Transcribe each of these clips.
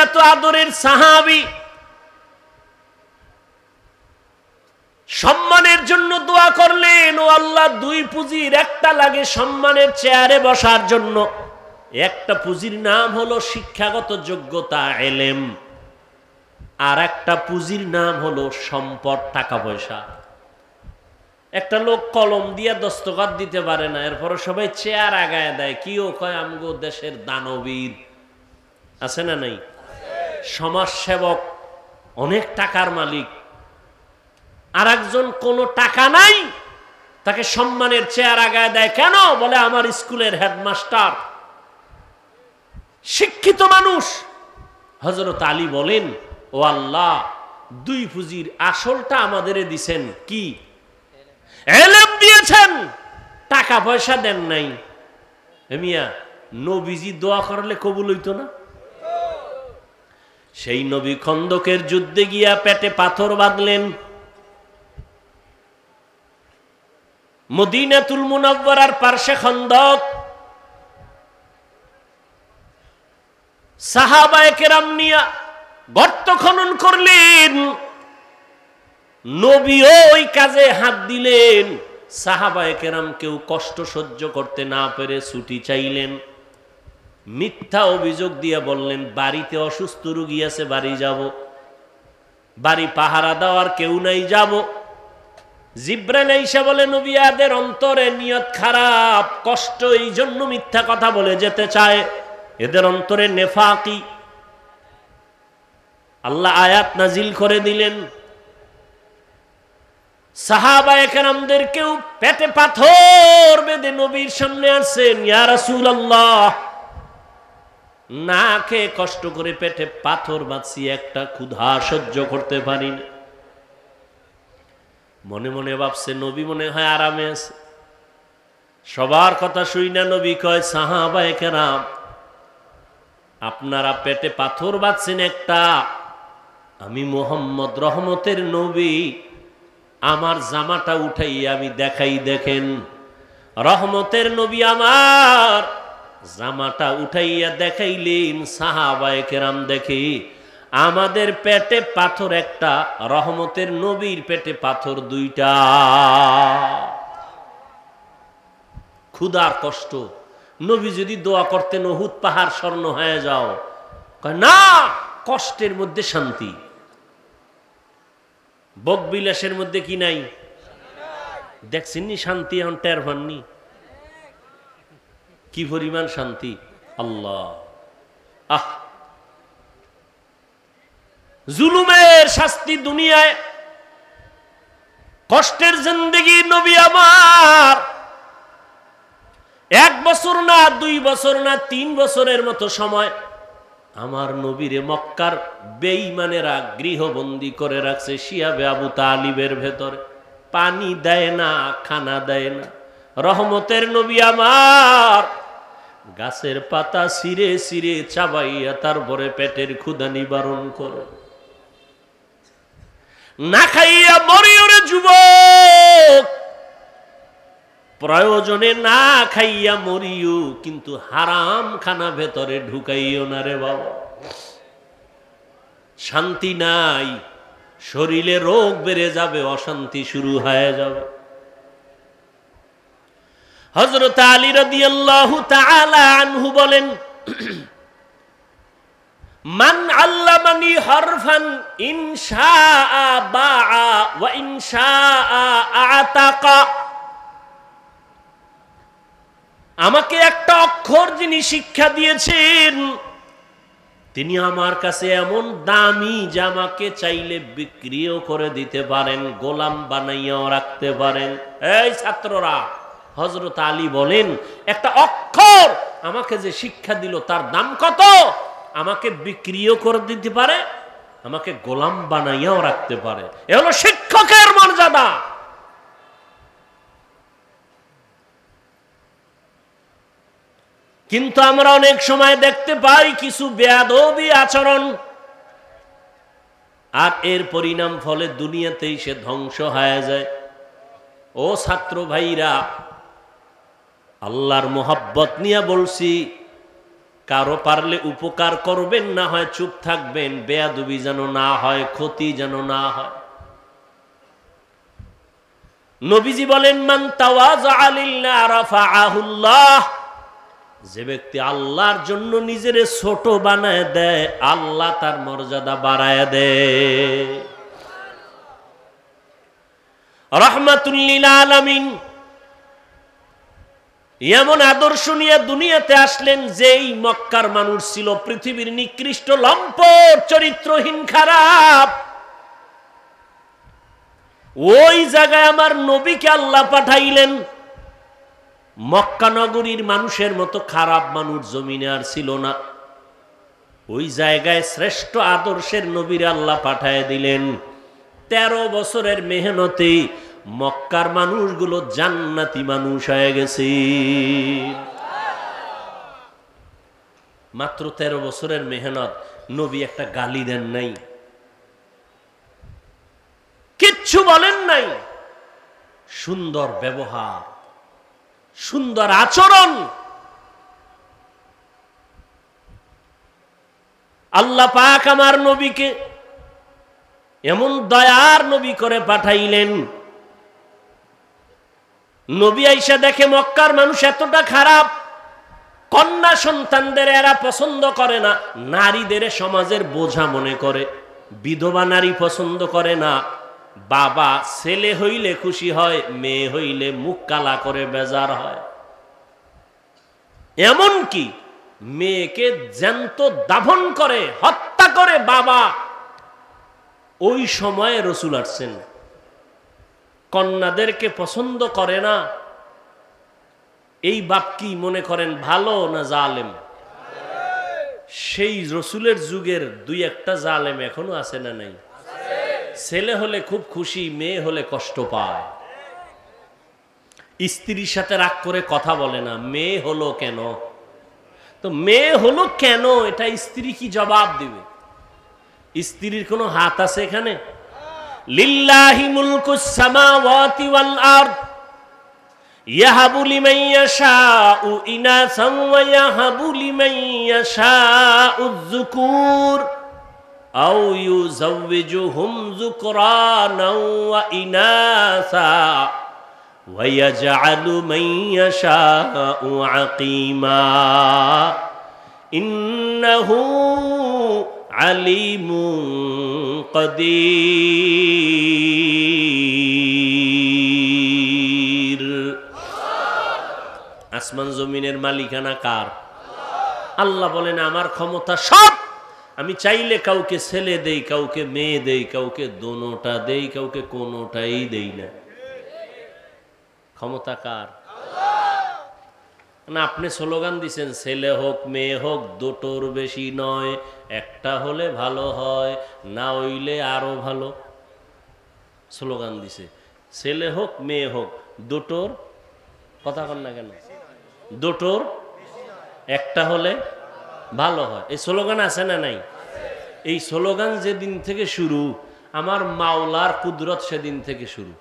এত আদরের সাহাবী সম্মানের জন্য দোয়া করলেন, ও আল্লাহ, দুই পুঁজির একটা লাগে সম্মানের চেয়ারে বসার জন্য। একটা পুঁজির নাম হলো শিক্ষাগত যোগ্যতা, এলেম, আর একটা পুঁজির নাম হলো সম্পদ, টাকা পয়সা। একটা লোক কলম দিয়া দস্তখত দিতে পারে না, এরপরে সবাই চেয়ার আগায় দেয়, কিও কয় আমগো দেশের দানবীর। আছে না নাই? সমাজসেবক, অনেক টাকার মালিক, আর একজন কোনো টাকা নাই, তাকে সম্মানের চেয়ার আগায় দেয়। কেন? বলে আমার স্কুলের হেডমাস্টার, শিক্ষিত মানুষ। হযরত আলী বলেন, ও আল্লাহ, দুই পুঁজির আসলটা আমাদের দিছেন, কি? ইলম দিয়েছেন, টাকা পয়সা দেন নাই। মিয়া, নবীজি দোয়া করলে কবুল হইতো না? সেই নবী খন্দকের যুদ্ধে গিয়া পেটে পাথর বাঁধলেন। মদিনাতুল মুনাওয়ারার পার্শ্বে খন্দক। সাহাবায়ে কেরাম নিয়া গর্ত খনন করলেন। নবী ওই কাজে হাত দিলেন। সাহাবায়ে কেরাম কেউ কষ্ট সহ্য করতে না পেরে ছুটি চাইলেন। মিথ্যা অভিযোগ দিয়ে বললেন, বাড়িতে অসুস্থ রোগী আছে, বাড়ি যাব, বাড়ি পাহারা দেওয়ার কেউ নাই, যাব। জিব্রাইল আইসা বলে, নবিয়াদের অন্তরে নিয়ত খারাপ, কষ্ট, এই জন্য মিথ্যা কথা বলে যেতে চায়, এদের অন্তরে নেফাকি। আল্লাহ আয়াত নাজিল করে দিলেন। সাহাবায়ে কেরামদের কেউ পেটে পাথর বেঁধে নবীর সামনে আসছেন, ইয়া রাসূলুল্লাহ, না খেয়ে কষ্ট করে পেটে পাথর বাঁধছি, একটা ক্ষুধা সহ্য করতে পারি না। মনে মনে ভাবছে নবী মনে হয় আরামে আছে। সবার কথা শুই না নবী কয়, সাহাবায়ে কেরাম, আপনারা পেটে পাথর বাঁধছেন একটা, আমি মুহাম্মদ রহমতের নবী, আমার জামাটা উঠাইয়া আমি দেখাই, দেখেন। রহমতের নবী আমার জামাটা উঠাইয়া দেখাইলেন। সাহাবায়ে কেরাম দেখে আমাদের পেটে পাথর একটা, রহমতের নবীর পেটে পাথর দুইটা। ক্ষুধার কষ্ট। নবী যদি দোয়া করতেন উহুদ পাহাড় স্বর্ণ হয়ে যাও, কয় না, কষ্টের মধ্যে শান্তি। ভোগ বিলাসের মধ্যে কি নাই? দেখছেননি শান্তি? এখন টের পাননি কি পরিমাণ শান্তি? আল্লাহ, আহ, জুলুমের শাস্তি দুনিয়ায়, কষ্টের জিন্দেগি। নবী আমার 1 বছর না, 2 বছর না, 3 বছরের মতো সময় আমার নবীরে মক্কার বেঈমানেরা গৃহবন্দী করে রাখছে শিয়াবে আবু তালিবের ভেতরে। পানি দেয় না, খানা দেয় না। রহমতের নবী আমার গাছের পাতা ছিঁড়ে ছিঁড়ে চাবাইয়া তারপরে পেটের ক্ষুধা নিবারণ করে। না খাইয়া মরিয়রে যুবক, প্রয়োজনে না খাইয়া মরিও, কিন্তু হারাম খানা ভেতরে ঢুকাইও না রে বাবা। শান্তি নাই, শরীরে রোগ বেড়ে যাবে, অশান্তি শুরু হয়ে যাবে। হযরত আলী রাদিয়াল্লাহু তাআলা আনহু বলেন, মান আল্লামানি হরফান ইনশাআ বাআ ওয়া ইনশাআ আতাকা। আমাকে একটা অক্ষর যিনি শিক্ষা দিয়েছেন, তিনি আমার কাছে এমন দামি যে আমাকে চাইলে বিক্রিও করে দিতে পারেন, গোলাম বানাইয়াও রাখতে পারেন। এই ছাত্ররা, হযরত আলী বলেন, একটা অক্ষর আমাকে যে শিক্ষা দিল তার দাম কত? আমাকে বিক্রিও করে দিতে পারে, আমাকে গোলাম বানাইয়াও রাখতে পারে। এ হলো শিক্ষকের মর্যাদা। কিন্তু আমরা অনেক সময় দেখতে পাই কিছু বেয়াদবি আচরণ, আর এর পরিণাম ফলে দুনিয়াতেই সে ধ্বংস হয়ে যায়। ও ছাত্র ভাইরা, আল্লাহর মোহাব্বত নিয়ে বলছি, কারো পারলে উপকার করবেন, না হয় চুপ থাকবেন, বেয়াদবি যেন না হয়, ক্ষতি যেন না হয়। নবীজি বলেন, মান তাওয়াযা লিল্লাহ রাফাআহুল্লাহ, যে ব্যক্তি আল্লাহর জন্য নিজেরে ছোট বানায় দেয়, আল্লাহ তার মর্যাদা বাড়ায় দেয়। রাহমাতুল লিল আলামিন এমন আদর্শ নিয়ে দুনিয়াতে আসলেন, যেই মক্কার মানুষ ছিল পৃথিবীর নিকৃষ্ট, লম্পট, চরিত্রহীন, খারাপ। ওই জায়গায় আমার নবীকে আল্লাহ পাঠাইলেন। মক্কা নগরীর মানুষের মতো খারাপ মানুষ জমিনে আর ছিল না। ওই জায়গায় শ্রেষ্ঠ আদর্শের নবীর আল্লাহ পাঠায় দিলেন। 13 বছরের মেহনতে মক্কার মানুষগুলো জান্নাতি মানুষ হয়ে গেছে। মাত্র 13 বছরের মেহনত, নবী একটা গালি দেন নাই, কিচ্ছু বলেন নাই। সুন্দর ব্যবহার, সুন্দর আচরণ। আল্লাহ পাক আমার নবীকে এমন দয়ার নবী করে পাঠাইলেন। নবী আইসা দেখে মক্কার মানুষ এতটা খারাপ, কন্যা সন্তানদের এরা পছন্দ করে না, নারীদের সমাজের বোঝা মনে করে, বিধবা নারী পছন্দ করে না। বাবা ছেলে হইলে খুশি হয়, মেয়ে হইলে মুখ কালা করে বেজার হয়। এমন কি মেয়েকে জ্যান্ত দাফন করে, হত্যা করে বাবা। ওই সময়ে রসুল আসছেন। কন্যাদেরকে পছন্দ করে না। এই বাপ কি মনে করেন ভালো না জালেম? সেই রসুলের যুগের 2-1টা জালেম এখনো আছে না নাই? ছেলে হলে খুব খুশি, মেয়ে হলে কষ্ট পায়। স্ত্রীর সাথে রাগ করে কথা বলে না, মেয়ে হলো কেন? তো মেয়ে হলো কেন, এটা স্ত্রী কি জবাব দিবে? স্ত্রীর কোনো হাত আছে এখানে? লিল্লাহি মুলকুস সামাওয়াতি ওয়াল আরদ ইয়াহাবু লিমান ইয়াশাউ ইনাসান ওয়া ইয়াহাবু লিমান ইয়াশাউ যুকুর আও ইউযাওয়িজুহুম যুকরানাও ওয়া ইনাসা ওয়া ইয়াজআলু মান ইয়াশাউ আকিমা ইন্নাহু আলিমুন কাদির। আসমান জমিনের মালিকানা কার? আল্লাহ বলেন, আমার ক্ষমতা সব। আমি চাইলে কাউকে ছেলে দেই, কাউকে মেয়ে দেই, কাউকে দোনোটা দেই, কাউকে কোনোটাই দেই না। ক্ষমতা কার? না, আপনি স্লোগান দিছেন ছেলে হোক মেয়ে হোক দুটোর বেশি নয়, একটা হলে ভালো হয়, না হইলে আরো ভালো। স্লোগান দিছে ছেলে হোক মেয়ে হোক দুটোর, কথা কন না কেন? দুটোর একটা হলে ভালো হয়। এই স্লোগান আছে না নাই? এই স্লোগান যেদিন থেকে শুরু, আমার মাওলার কুদরত সেদিন থেকে শুরু।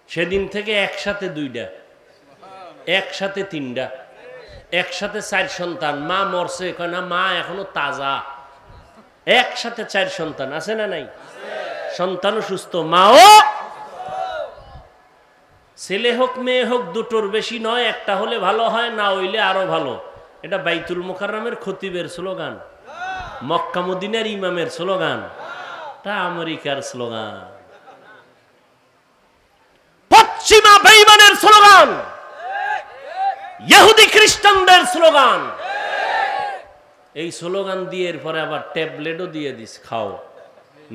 সেদিন থেকে একসাথে 2টা, একসাথে 3টা, একসাথে 4 সন্তান। মা মরছে কয় না, মা এখনো তাজা। একসাথে 4 সন্তান আছে না নাই? সন্তানও সুস্থ, মাও। ছেলে হোক মেয়ে হোক দুটোর বেশি নয়, একটা হলে ভালো হয়, না হইলে আরো ভালো। এটা বাইতুল মুকাররমের খতিবের স্লোগান, মক্কা মদিনার ইমামের স্লোগান, এটা আমেরিকার স্লোগান, পশ্চিমা বেঈমানের স্লোগান, ইহুদি খ্রিস্টানদের স্লোগান। এই স্লোগান দিয়ে এরপরে আবার ট্যাবলেটও দিয়ে দিস, খাও,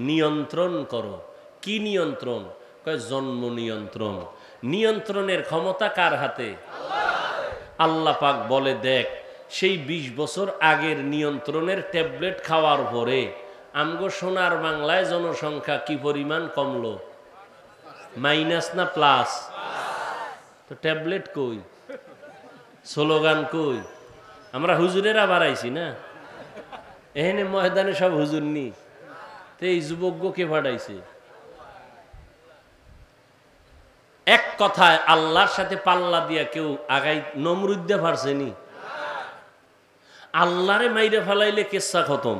নিয়ন্ত্রণ করো। কি নিয়ন্ত্রণ? কয় জন্ম নিয়ন্ত্রণ। নিয়ন্ত্রণের ক্ষমতা কার হাতে? আল্লাহ পাক বলে, দেখ সেই 20 বছর আগের নিয়ন্ত্রণের ট্যাবলেট খাওয়ার পরে আমগো সোনার বাংলায় জনসংখ্যা কি পরিমাণ কমলো? মাইনাস না প্লাস? তো ট্যাবলেট কই, স্লোগান কই? আমরা হুজুরেরা বাড়াইছি না, এখানে ময়দানে সব হুজুর নি, তো এই যুবককে পাঠাইছে। এক কথায় আল্লাহর সাথে পাল্লা দিয়া কেউ আগাই নমরুদ দিয়ে পারছেনি। আল্লাহরে মাইরে ফেলাইলে কেসা খতম।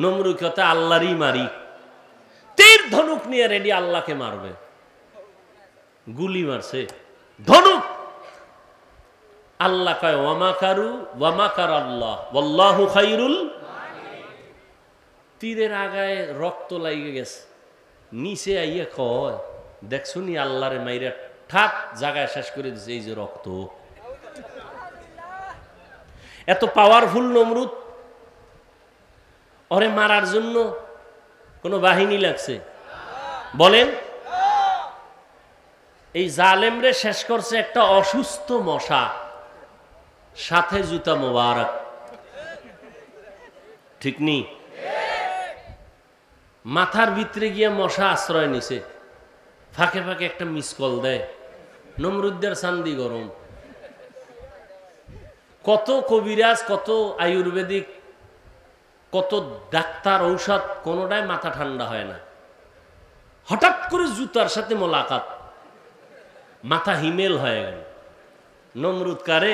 নমরুদ কথা আল্লাহরই মারি, তীর ধনুক নিয়ে রেডি, আল্লাহকে মারবে। গুলি মারছে ধনুক। আল্লাহ কয় ওয়ামাকারু ওয়ামাকার আল্লাহ ওয়াল্লাহু খায়রুল। তীরের আগায় রক্ত লাগে গেছে, নিচে আইয়া কয় দেখছো নি আল্লাহরে মাইরা ঠাক জায়গায় শেষ করে দিছে, এই যে রক্ত। এত পাওয়ারফুল নমরুদ, ওরে মারার জন্য কোনো বাহিনী লাগছে বলেন? এই জালেমরে শেষ করছে একটা অসুস্থ মশা, সাথে জুতা মোবারক, ঠিক নি? মাথার ভিতরে গিয়ে মশা আশ্রয় নিছে, ফাঁকে ফাঁকে একটা মিস কল দেয়, নমরুদ্দের চান্দি গরম। কত কবিরাজ, কত আয়ুর্বেদিক, কত ডাক্তার, ঔষধ, কোনোটাই মাথা ঠান্ডা হয় না। হঠাৎ করে জুতার সাথে মোলাকাত, মাথা হিমেল হয়ে গেল। নমরুদ কারে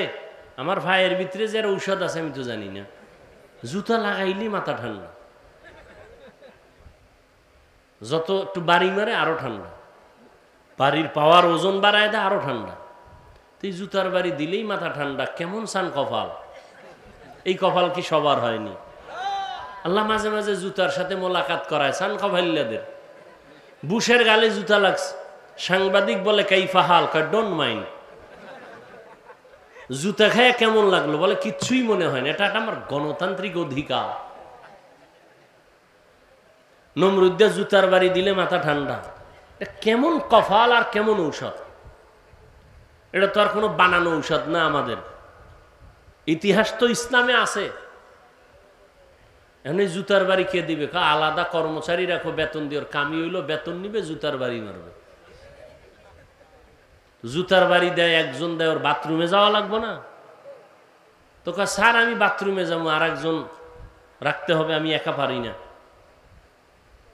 আমার ভাইয়ের ভিতরে যে ঔষধ আছে আমি তো জানি না, জুতা লাগাইলে মাথা ঠান্ডা, যত একটু বাড়ি মারে আরো ঠান্ডা, বাড়ির পাওয়ার ওজন বাড়ায় দেয় আরো ঠান্ডা। তুই জুতার বাড়ি দিলেই মাথা ঠান্ডা, কেমন সান কপাল! এই কপাল কি সবার হয়নি? আল্লাহ মাঝে মাঝে জুতার সাথে মোলাকাত করায় সান কপাল্লাদের। বুশের গালে জুতা লাগছে, সাংবাদিক বলে কাইফা হাল, ডোন্ট মাইন্ড। জুতা খেয়ে কেমন লাগলো বলে কিচ্ছুই মনে হয় না, এটা আমার গণতান্ত্রিক অধিকার। নমরুদ্দা জুতার বাড়ি দিলে মাথা ঠান্ডা, এটা কেমন কপাল আর কেমন ঔষধ! এটা তো আর কোনো বানানো ঔষধ না, আমাদের ইতিহাস তো ইসলামে আছে। এখন জুতার বাড়ি কে দিবে? আলাদা কর্মচারী রাখো, বেতন দিয়ে, কামি হইলো বেতন নিবে, জুতার বাড়ি মারবে। জুতার বাড়ি দেয় একজন, দেয় ওর বাথরুমে যাওয়া লাগবো না তো? স্যার আমি বাথরুমে যাবো, আর একজন রাখতে হবে, আমি একা পারি না।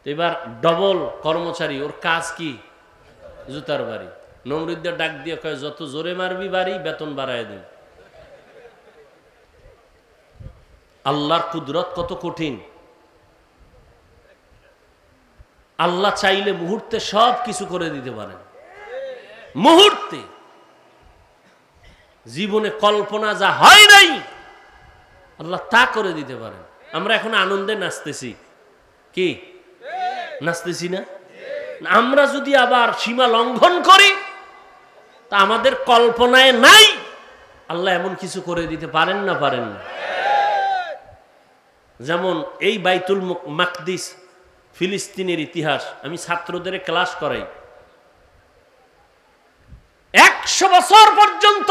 এবার ডবল কর্মচারী, ওর কাজ কি? জুতার বাড়ি। নমরুদ্দের ডাক দিয়ে কয় যত জোরে মারবি বাড়ি, বেতন বাড়ায় দিন। আল্লাহর কুদরত কত কঠিন! আল্লাহ চাইলে মুহূর্তে সব কিছু করে দিতে পারেন। মুহূর্তে জীবনে কল্পনা যা হয় নাই আল্লাহ তা করে দিতে পারেন। আমরা এখন আনন্দে নাচতেছি, কি নাচতেছি না? আমরা যদি আবার সীমা লঙ্ঘন করি তা আমাদের কল্পনায় নাই, আল্লাহ এমন কিছু করে দিতে পারেন না? পারেন না? যেমন এই বাইতুল মাকদিস, ফিলিস্তিনের ইতিহাস আমি ছাত্রদের ক্লাস করাই। 100 বছর পর্যন্ত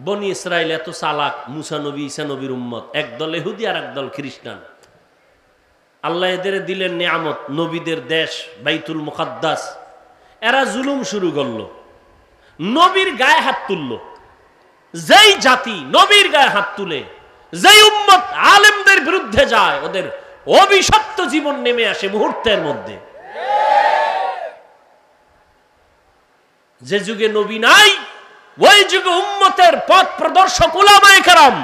বনি ইসরাইল এত চালাক, মুসা নবী, ঈসা নবীর উম্মত, একদল ইহুদি আর একদল খ্রিস্টান। আল্লাহ এদের দিলেন নিয়ামত, নবীদের দেশ বাইতুল মুকাদ্দাস। এরা জুলুম শুরু করলো, নবীর গায়ে হাত তুললো। যেই জাতি নবীর গায়ে হাত তুলে, যেই উম্মত আলেমদের বিরুদ্ধে যায়, ওদের অভিশপ্ত জীবন নেমে আসে মুহূর্তের মধ্যে। যে যুগে নবী নাই, ওই যুগে উম্মতের পথ প্রদর্শক উলামায়ে কেরাম,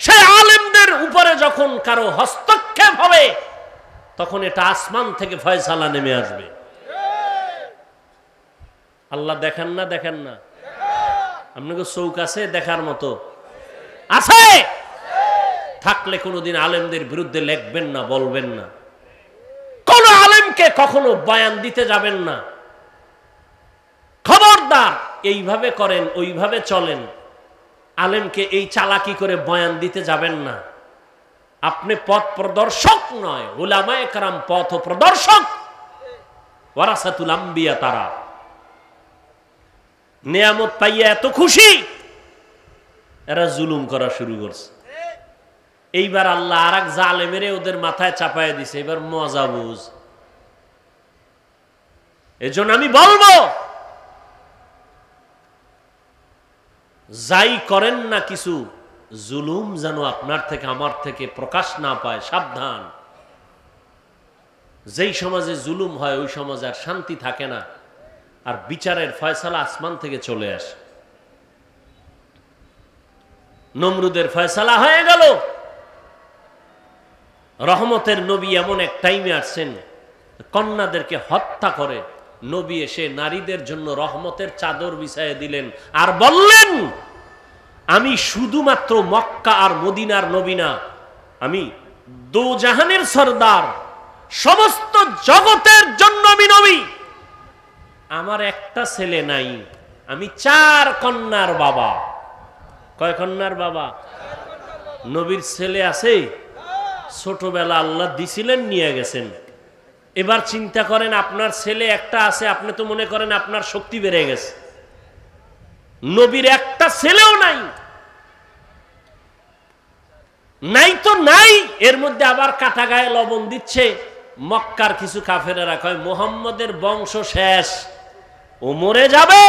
সেই আলেমদের উপরে যখন কারো হস্তক্ষেপ হবে, তখন এটা আসমান থেকে ফয়সালা নেমে আসবে। আল্লাহ দেখেন না? দেখেন না? আপনাকে চৌক আছে দেখার মতো? আছে। থাকলে কোনোদিন আলেমদের বিরুদ্ধে লেখবেন না, বলবেন না। কোন আলেমকে কখনো বয়ান দিতে যাবেন না। খবরদার, এইভাবে করেন, ওইভাবে চলেন, আলেমকে এই চালাকি করে বয়ান দিতে যাবেন না। আপনি পথ প্রদর্শক নয়, উলামায়ে কেরাম পথ প্রদর্শক, ওয়ারাসাতুল আম্বিয়া। তারা নিয়ামত পাইয়া এত খুশি, এরা জুলুম করা শুরু করছে। এইবার আল্লাহ আর এক জালেমেরে ওদের মাথায় চাপায় দিছে। এবার মজা বুঝ। এজন্য আমি বলবো, যাই করেন না কিছু, জুলুম যেন আপনার থেকে আমার থেকে প্রকাশ না পায়, সাবধান। যেই সমাজে জুলুম হয় ওই সমাজে আর শান্তি থাকে না, আর বিচারের ফয়সালা আসমান থেকে চলে আসে। নমরুদের ফয়সালা হয়ে গেল। রহমতের নবী এমন এক টাইমে আসছেন, কন্যাদেরকে হত্যা করে নবী এসে নারীদের জন্য রহমতের চাদর বিছাইয়ে দিলেন আর বললেন, আমি শুধুমাত্র মক্কা আর মদিনার নবী না, আমি দোজাহানের সরদার, সমস্ত জগতের জন্য আমি নবী। আমার একটা ছেলে নাই, আমি 4 কন্যার বাবা। কয় কন্যার বাবা? নবীর ছেলে আছে? ছোটবেলা আল্লাহ দিছিলেন, নিয়ে গেছেন। এবার চিন্তা করেন, আপনার ছেলে একটা আছে, আপনি তো মনে করেন আপনার শক্তি বেড়ে গেছে। নবীর একটা ছেলেও নাই, নাই তো নাই। এর মধ্যে আবার কাটা গায়ে লবণ দিচ্ছে। মক্কার কিছু কাফেরেরা কয় মুহাম্মদের বংশ শেষ, ও মরে যাবে,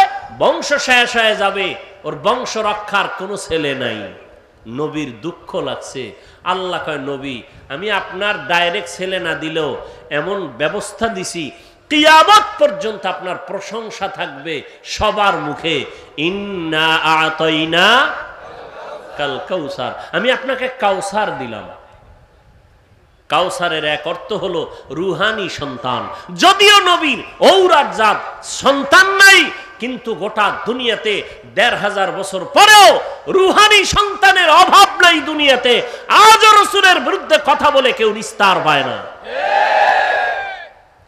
বংশ শেষ হয়ে যাবে, ওর বংশ রক্ষার কোনো ছেলে নাই। নবীর দুঃখ লাগছে। আল্লাহ কয়, নবী আমি আপনার ডাইরেক্ট ছেলে না দিলেও এমন ব্যবস্থা দিছি, কিয়ামত পর্যন্ত আপনার প্রশংসা থাকবে সবার মুখে। ইন্না আতাইনা কাল কাউসার, আমি আপনাকে কাউসার দিলাম। কাউসারের এক অর্থ হলো রুহানি সন্তান। যদিও নবীর ঔরাত জাত সন্তান নাই, কিন্তু গোটা দুনিয়াতে ১৫০০ বছর পরেও রুহানি সন্তানের অভাব নাই দুনিয়াতে। আজও রাসূলের বিরুদ্ধে কথা বলে কেউ নিস্তার পায় না।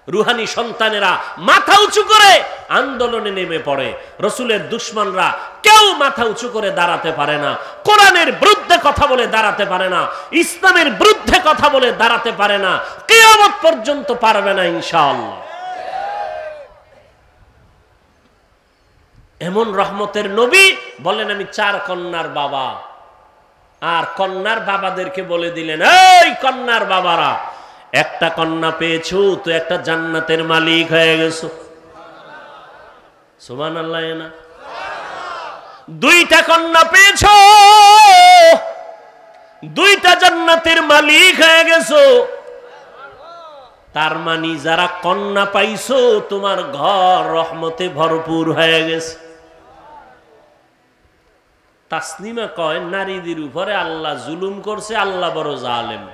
রুহানি সন্তানেরা মাথা উঁচু করে আন্দোলনে নেমে পড়ে। রাসূলের দুশমনরা কেউ মাথা উঁচু করে দাঁড়াতে পারে না, কোরআনের বিরুদ্ধে কথা বলে দাঁড়াতে পারে না, ইসলামের বিরুদ্ধে কথা বলে দাঁড়াতে পারে না, কিয়ামত পর্যন্ত পারবে না ইনশাআল্লাহ। এমন রহমতের নবী বলেন, আমি 4 কন্যার বাবা। আর কন্যার বাবাদেরকে বলে দিলেন, এই কন্যার বাবারা, একটা কন্যা পেয়েছো তো একটা জান্নাতের মালিক হয়ে গেছো। সুবহানাল্লাহ না? 2টা কন্যা পেয়েছো, 2টা জান্নাতের মালিক হয়ে গেছো। তার মানে যারা কন্যা পাইছো তোমার ঘর রহমতে ভরপুর হয়ে গেছে। তাসনিমা কয়, নারীদের উপরে আল্লাহ জুলুম করছে, আল্লাহ বড় জালেম।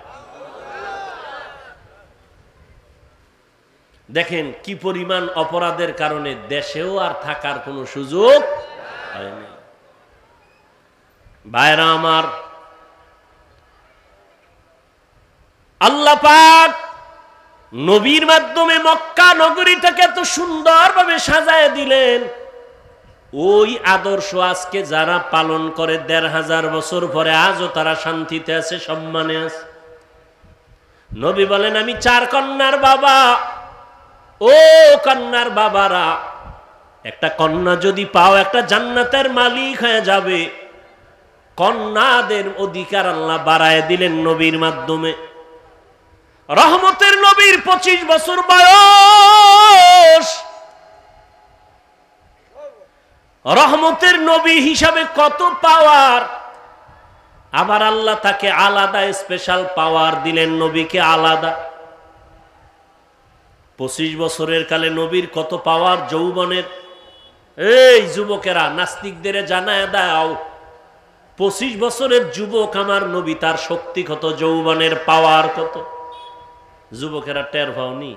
দেখেন কি পরিমাণ অপরাধের কারণে দেশেও আর থাকার কোনো সুযোগ হয়নি। ভাইরা আমার, আল্লাহ পাক নবীর মাধ্যমে মক্কা নগরীটাকে এত সুন্দরভাবে সাজায় দিলেন। ওই আদর্শ আজকে যারা পালন করে ১৫০০ বছর পরে আজও তারা শান্তিতে আছে, সম্মানে আছে। নবী বলেন, আমি 4 কন্যার বাবা। ও কন্যার বাবারা, একটা কন্যা যদি পাও একটা জান্নাতের মালিক হয়ে যাবে। কন্যাদের অধিকার আল্লাহ বাড়ায় দিলেন নবীর মাধ্যমে। রহমতের নবীর 25 বছর বয়স। রহমতের নবী হিসাবে কত পাওয়ার। আবার আল্লাহ তাকে আলাদা স্পেশাল পাওয়ার দিলেন, নবীকে আলাদা। 25 বছরের কালে নবীর কত পাওয়ার যৌবনের। এই যুবকেরা, নাস্তিকদের জানায় দাও, 25 বছরের যুবক আমার নবী, তার শক্তি কত, যৌবনের পাওয়ার কত। যুবকেরা টের পাওনি?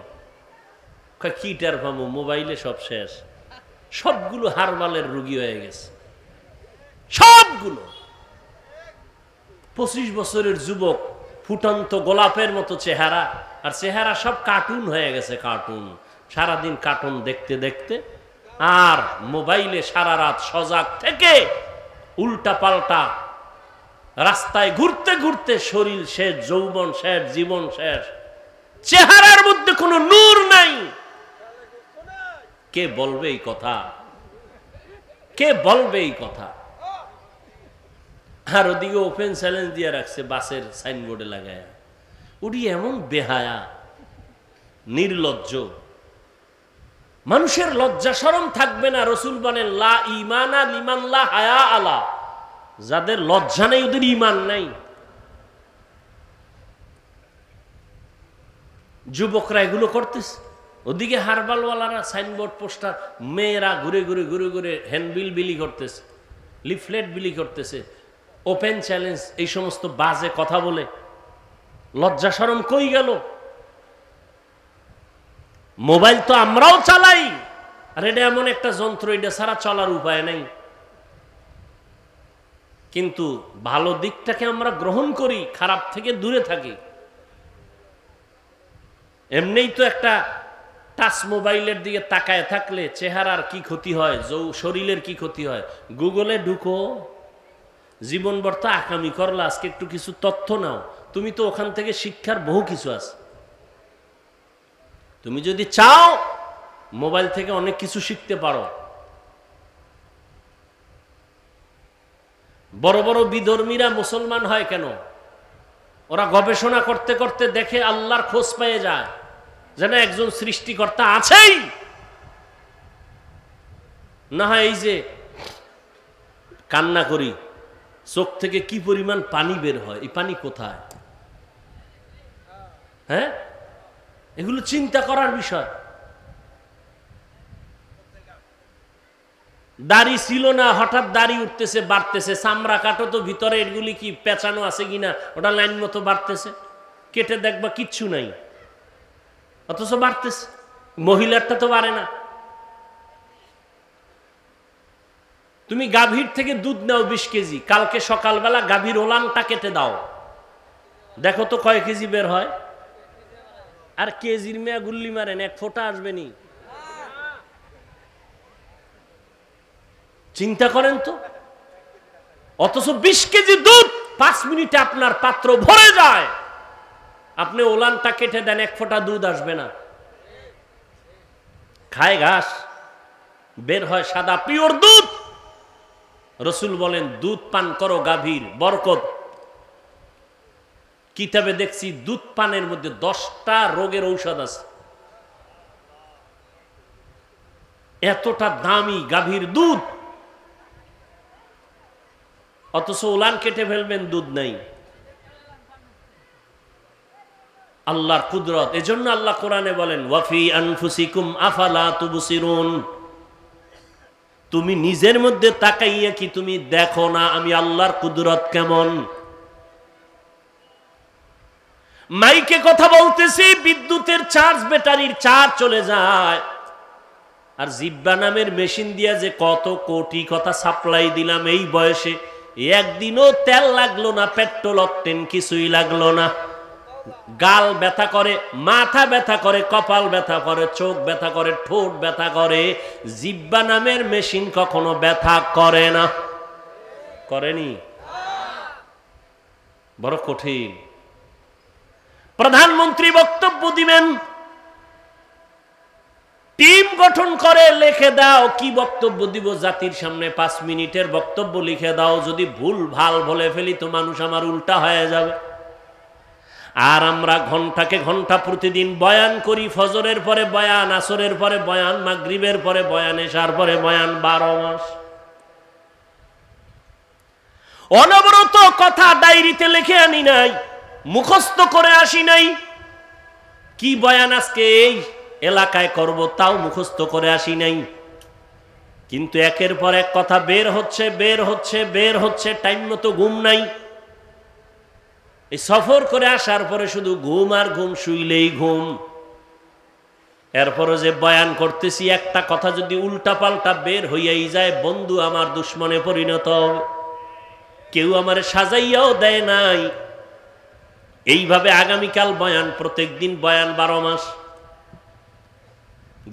কি টের পাবো, মোবাইলে সব শেষ। সবগুলো হারবালের রোগী হয়ে গেছে, সবগুলো। 25 বছরের যুবক, ফুটন্ত গোলাপের মতো চেহারা, আর চেহারা সব কার্টুন হয়ে গেছে, কার্টুন। সারাদিন কার্টুন দেখতে দেখতে আর মোবাইলে সারা রাত সজাগ থেকে উল্টা পাল্টা রাস্তায় ঘুরতে ঘুরতে শরীর শেষ, যৌবন শেষ, জীবন শেষ, চেহারার মধ্যে কোনো নূর নাই। কে বলবে এই কথা? কে বলবে এই কথা? আর ওদিকে ওপেন চ্যালেঞ্জ দিয়ে রাখছে বাসের সাইনবোর্ডে লাগায়। উনি এমন বেহায়া, নির্লজ্জ। মানুষের লজ্জা শরম থাকবে না। রাসূল বলেন, লা ঈমানা লিমান লা হায়া আলা, যাদের লজ্জা নেই ওদের ঈমান নাই। যুবকরা এগুলো করতেছে, ওদিকে হারবালওয়ালারা সাইনবোর্ড পোস্টার, মেয়েরা ঘুরে ঘুরে ঘুরে ঘুরে হ্যান্ডবিল বিলি করতেছে, লিফলেট বিলি করতেছে। ওপেন চ্যালেঞ্জ, এই সমস্ত বাজে কথা বলে লজ্জা শরম কই গেল? মোবাইল তো আমরাও চালাই, আর এটা এমন একটা যন্ত্র, এটা ছাড়া চলার উপায় নেই। কিন্তু ভালো দিকটাকে আমরা গ্রহণ করি, খারাপ থেকে দূরে থাকি। এমনিই তো একটা টাচ মোবাইলের দিকে তাকায় থাকলে চেহারার কি ক্ষতি হয়, শরীরের কি ক্ষতি হয়। গুগলে ঢুকো, জীবনভর তো আকামি করলা, আজকে একটু কিছু তথ্য নাও, তুমি তো ওখান থেকে শিক্ষার বহু কিছু আছে। তুমি যদি চাও মোবাইল থেকে অনেক কিছু শিখতে পারো। বড় বড় বিধর্মীরা মুসলমান হয় কেন? ওরা গবেষণা করতে করতে দেখে আল্লাহর খোঁজ পেয়ে যায়, যেন একজন সৃষ্টিকর্তা আছেই। না হয় এই যে কান্না করি, চোখ থেকে কি পরিমাণ পানি বের হয়, এই পানি কোথায়? হ্যাঁ, এগুলো চিন্তা করার বিষয়। দাড়ি ছিল না, হঠাৎ দাড়ি উঠতেছে, বাড়তেছে। চামড়া কাটো তো ভিতরে, এগুলি কি পেঁচানো আছে কিনা, ওটা লাইন মতো বাড়তেছে। কেটে দেখবা কিচ্ছু নাই, অথচ বাড়তেছে। মহিলারটা তো বাড়ে না। তুমি গাভীর থেকে দুধ নাও 20 কেজি, কালকে সকালবেলা গাভীর ওলানটা কেটে দাও, দেখো তো কয় কেজি বের হয়। আর কেজির মেয়া গুল্লি মারেন, এক ফোঁটা আসবে নি। চিন্তা করেন তো। অথচ 20 কেজি দুধ 5 মিনিটে আপনার পাত্র ভরে যায়। আপনি ওলানটা কেটে দেন, এক ফোঁটা দুধ আসবে না। খায় ঘাস, বের হয় সাদা পিওর দুধ। রসুল বলেন দুধ পান করো, গাভীর বরকত। কিতাবে দেখছি দুধ পানের মধ্যে 10টা রোগের ঔষধ আছে। এতটা দামি গাভীর দুধ, অথচ উলান কেটে ফেলবেন, দুধ নাই। আল্লাহর কুদরত। এজন্য আল্লাহ কোরআনে বলেন ওয়াফি আনফুসিকুম আফালা তুবসিরুন। তুমি নিজের মধ্যে তাকাইয়া কি তুমি দেখো না আমি আল্লাহর কুদরত কেমন? মাইকে কথা বলতেছি, বিদ্যুতের চার্জ, ব্যাটারির চার্জ চলে যায়। আর জিব্বা নামের মেশিন দিয়া যে কত কোটি কথা সাপ্লাই দিলাম এই বয়সে, একদিনও তেল লাগলো না, পেট্রোল অকটেন কিছুই লাগলো না। গাল ব্যথা করে, মাথা ব্যথা করে, কপাল ব্যথা করে, চোখ ব্যথা করে, ঠোঁট ব্যথা করে। জিব্বা নামের মেশিন কখনো ব্যথা করে না, করেনি? বড় কঠিন। প্রধানমন্ত্রী বক্তব্য দিবেন, টিম গঠন করে লিখে দাও কি বক্তব্য দিব জাতির সামনে, 5 মিনিটের বক্তব্য লিখে দাও। যদি ভুল ভাল বলে ফেলি তো মানুষ আমার উল্টা হয়ে যাবে। আর আমরা ঘন্টাকে ঘন্টা প্রতিদিন বয়ান করি। ফজরের পরে বয়ান, আসরের পরে বয়ান, মাগরিবের পরে বয়ান, এশার পরে বয়ান, 12 মাস অনবরত কথা। ডায়েরিতে লিখে আনি নাই, মুখস্থ করে আসি নাই। কি বয়ান আজকে এই এলাকায় করব তাও মুখস্থ করে আসি নাই। কিন্তু একের পর এক কথা বের হচ্ছে, বের হচ্ছে, বের হচ্ছে। টাইম মতো ঘুম নাই। এই সফর করে আসার পরে শুধু ঘুম আর ঘুম, শুইলেই ঘুম। এরপরও যে বয়ান করতেছি, একটা কথা যদি উল্টা পাল্টা বের হইয়াই যায়, বন্ধু আমার দুশ্মনে পরিণত হবে। কেউ আমারে সাজাইয়াও দেয় নাই। এইভাবে আগামীকাল বয়ান, প্রত্যেক দিন বয়ান, 12 মাস।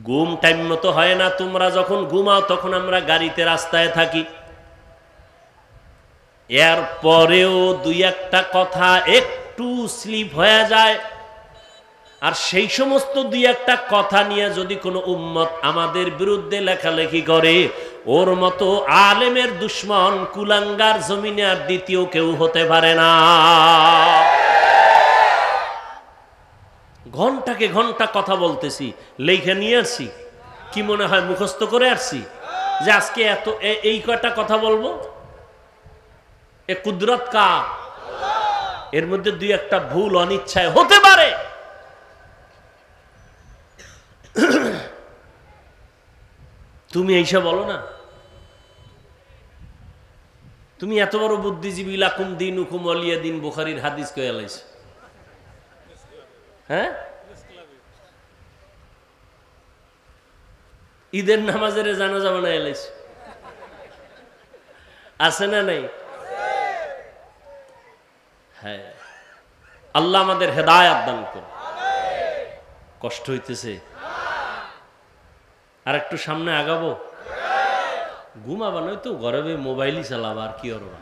ঘুম টাইম মতো হয় না। তোমরা যখন ঘুমাও তখন আমরা গাড়িতে, রাস্তায় থাকি। এরপরেও 2-1টা কথা একটু স্লিপ হয়ে যায়। আর সেই সমস্ত 2-1টা কথা নিয়ে যদি কোনো উম্মত আমাদের বিরুদ্ধে লেখালেখি করে, ওর মতো আলেমের দুশ্মন কুলাঙ্গার জমিনে আর দ্বিতীয় কেউ হতে পারে না। ঘন্টাকে ঘন্টা কথা বলতেছি, লেখা নিয়ে আসছি। কি মনে হয় মুখস্থ করে আসছি যে আজকে এত এই কয়টা কথা বলবো? এ কুদরত কা? এর মধ্যে 2-1টা ভুল অনিচ্ছায় হতে পারে। তুমি এইসব বলো না। তুমি এত বড় বুদ্ধিজীবী, লাকুম দীনুকুম ওয়ালিয়া দিন বুখারীর হাদিস কয়ে লাইছো। হ্যাঁ, ঈদের নামাজের জানাজা বানায় লাইছো, আছে না নাই? হ্যাঁ, আল্লাহ আমাদের হেদায়েত দান করুন। কষ্ট হইতেছে, আর একটু সামনে আগাবো। ঘুমাবা নয় তো ঘরে মোবাইলই চালাবা, আর কি করবা?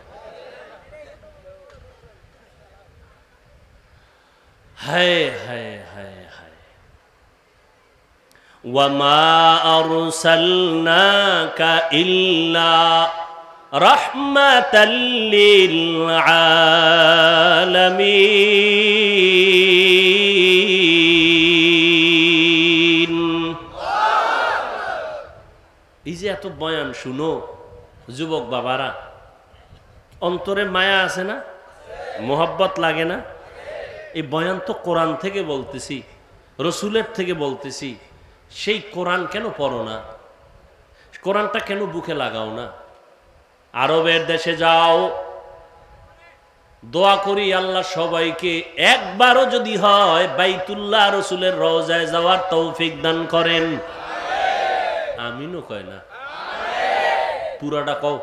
হায় হায় হায় হায়। ওয়ামা আরসালনাকা ইল্লা রাহমাতাল লিল আলামিন। এই যে এত বয়ান শুনো যুবক বাবারা, অন্তরে মায়া আছে না? মোহাব্বত লাগে না? এই বয়ান তো কোরআন থেকে বলতেছি, রসুলের থেকে বলতেছি। সেই কোরআন কেন পড়ো না? কোরআনটা কেন বুকে লাগাও না? আরবের দেশে যাও, দোয়া করি আল্লাহ সবাইকে একবারও যদি হয় বাইতুল্লাহ রসুলের রওজায় যাওয়ার তৌফিক দান করেন। আমিনও কয় না, পুরাটা কও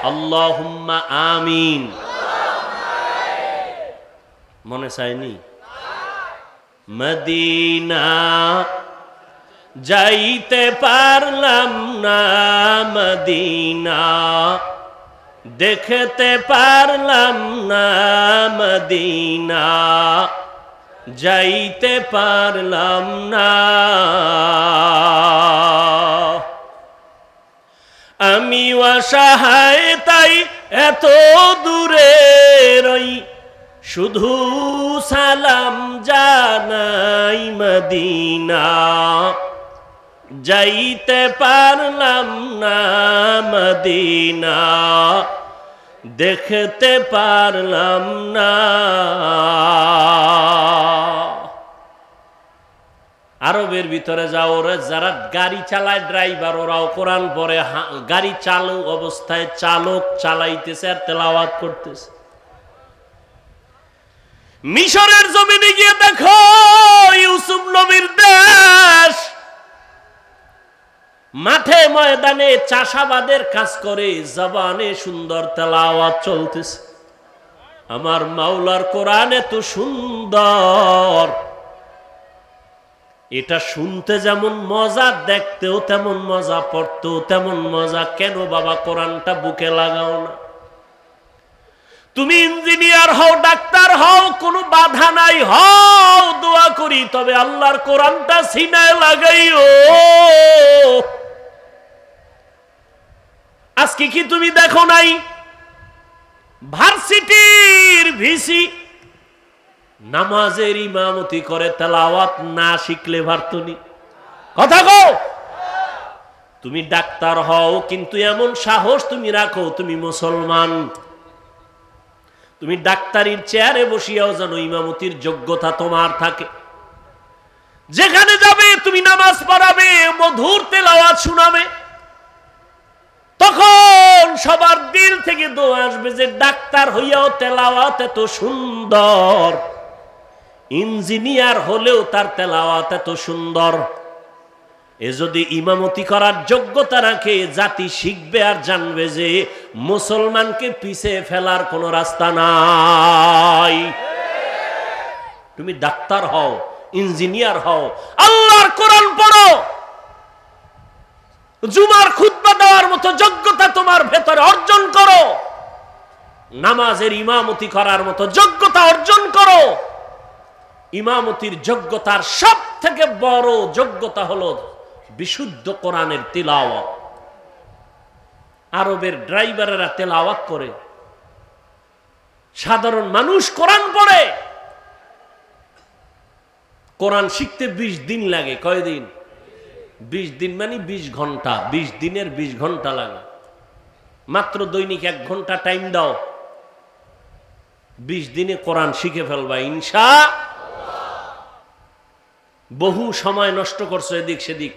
আল্লাহুম্মা আমিন। মনে চায়নি? মদিনা যাইতে পারলাম না, মদিনা দেখতে পারলাম না, মদিনা যাইতে পারলাম না। আমি অসহায় তাই এত দূরে রই, শুধু সালাম জানাই, মদিনা যাইতে পারলাম না, মদিনা দেখতে পারলাম না। আরবের ভিতরে যাও, ওরা যারা গাড়ি চালায় ড্রাইভার, ওরাও কোরআন পড়ে, গাড়ি চালু অবস্থায় চালক চালাইতেছে আর তেলাওয়াত করতেছে। মিশরের জমিনে গিয়ে দেখো, ইউসুফ নবীর দেশ, মাঠে ময়দানে চাষাবাদের কাজ করে, জবানে সুন্দর তেলাওয়াত চলতেছে। আমার মাওলার কোরআন এত সুন্দর, এটা শুনতে যেমন মজা, দেখতেও তেমন মজা, পড়তেও তেমন মজা। কেন বাবা কোরআনটা বুকে লাগাও না? তুমি ইঞ্জিনিয়ার হও, ডাক্তার হও, কোনো বাধা নাই, হও, দোয়া করি, তবে আল্লাহর কোরআনটা সিনায় লাগাইও। আজকে কি তুমি দেখো নাই ভার্সিটির ভিসি নামাজের ইমামতি করে, তেলাওয়াত না শিখলে পারতনি? কথা কও। তুমি ডাক্তার হও, কিন্তু এমন সাহস তুমি রাখো তুমি মুসলমান, তুমি ডাক্তারির চেয়ারে বসিয়াও যেন ইমামতির যোগ্যতা তোমার থাকে। যেখানে যাবে তুমি নামাজ পড়াবে, মধুর তেলাওয়াত শোনাবে, তখন সবার দিল থেকে দোয়া আসবে যে ডাক্তার হইয়াও তেলাওয়াত এত সুন্দর, ইঞ্জিনিয়ার হলেও তার তেলাওয়াত এত সুন্দর। এ যদি ইমামতি করার যোগ্যতা রাখে, জাতি শিখবে আর জানবে যে মুসলমানকে পিছে ফেলার কোনো রাস্তা নাই। তুমি ডাক্তার হও, ইঞ্জিনিয়ার হও, আল্লাহর কোরআন পড়ো, জুমার খুতবা দেওয়ার মতো যোগ্যতা তোমার ভেতরে অর্জন করো, নামাজের ইমামতি করার মতো যোগ্যতা অর্জন করো। ইমামতির যোগ্যতার সব থেকে বড় যোগ্যতা হলো বিশুদ্ধ কোরআনের তিলাওয়াত। আরবের ড্রাইভারেরা তেলাওয়াত করে, সাধারণ মানুষ কোরআন পড়ে। কোরআন শিখতে 20 দিন লাগে। কয়দিন? 20 দিন মানে 20 ঘন্টা। 20 দিনের 20 ঘন্টা লাগে। মাত্র দৈনিক 1 ঘন্টা টাইম দাও, 20 দিনে কোরআন শিখে ফেলবা ইনশাআল্লাহ। বহু সময় নষ্ট করছো এদিক সেদিক।